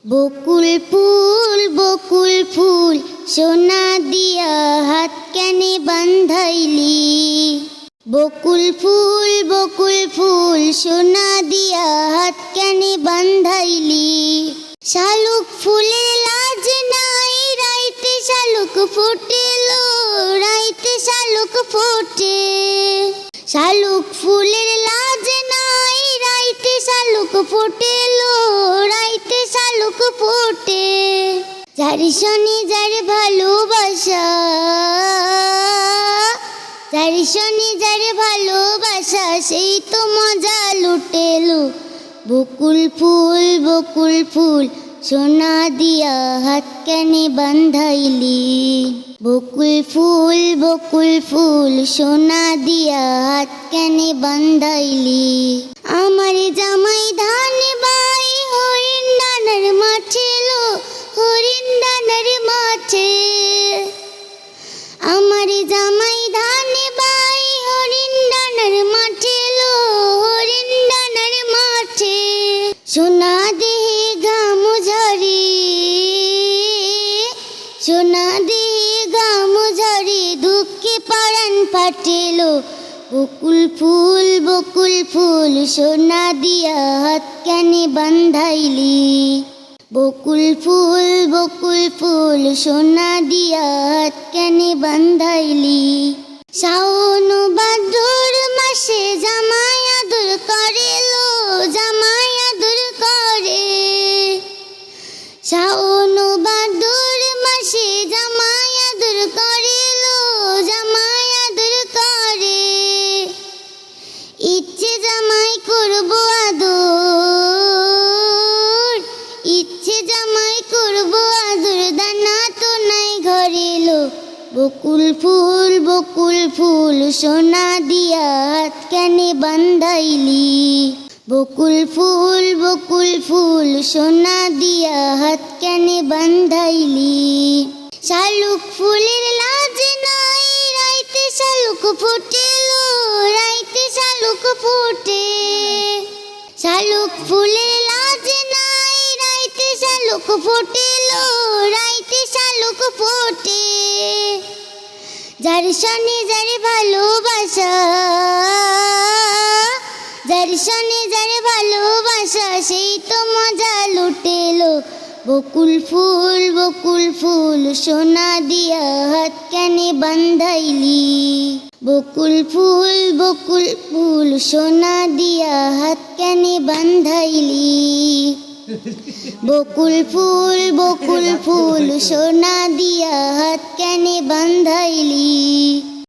বকুল ফুল সোনা দিয়া হাত কেনে বান্ধাইলি। বকুল ফুল সোনা দিয়া হাত কেনে বান্ধাইলি। শালুক ফুলের লাজ নাই রাইতে শালুক ফোটেলো, রাইতে শালুক ফোটে। শালুক ফুলের লাজ নাই রাইতে শালুক ফোটেলো, রাইতে শালুক ফোটে। যার শনি যার ভালোবাসা, যার শনি যার ভালোবাসা সেই তো মজা লুটেলো। বকুল ফুল সোনা দিয়া হাত কেনে বান্ধাইলি। বকুল ফুল সোনা দিয়া হাত কেনে বান্ধাইলি। আমার জামাই ধান বাই হরিণ ডানার মাঠে লো, হরিণ ডানার মাঠে। আমার জামাই ধান বাই হরিণ ডানার মাঠে লো, হরিণ ডানার মাঠে। সোনা দেহে ঘাম ঝরে, সোনা দেহে ঘাম ঝরে দুঃখে পরাণ ফাটেলো। বকুল ফুল সোনা দিয়া হাত কেনে বান্ধাইলি। বকুল ফুল সোনা দিয়া হাত কেনে বান্ধাইলি। শাওন ভাদ্র মাসে জামাই আদর করে লো, জামাই আদর করে। শাওন ভাদ্র মাসে জামাই আদর করে লো, জামাই আদর করে। ইচ্ছে জামাই করব আদর, ইচ্ছে জামাই করব আদর, দানা তো নাই ঘরে লো। বকুল ফুল সোনা দিয়া হাত কেনে বান্ধাইলি। বকুল ফুল সোনা দিয়া হাত কেনে বান্ধাইলি। শালুক ফুলের লাজ নাই রাইতে শালুক ফোটেলো, রাইতে শালুক ফোটে। শালুক ফুলের লাজ নাই রাইতে শালুক ফোটেলো, রাইতে শালুক ফোটে। যার শনি যার ভালোবাসা, যার শনি যার ভালোবাসা সেই তো মজা লুটেলো। বকুল ফুল সোনা দিয়া হাত কেনে বান্ধাইলি। বকুল ফুল সোনা দিয়া হাত কেনে বান্ধাইলি। বকুল ফুল সোনা দিয়া হাত কেনে বান্ধাইলি।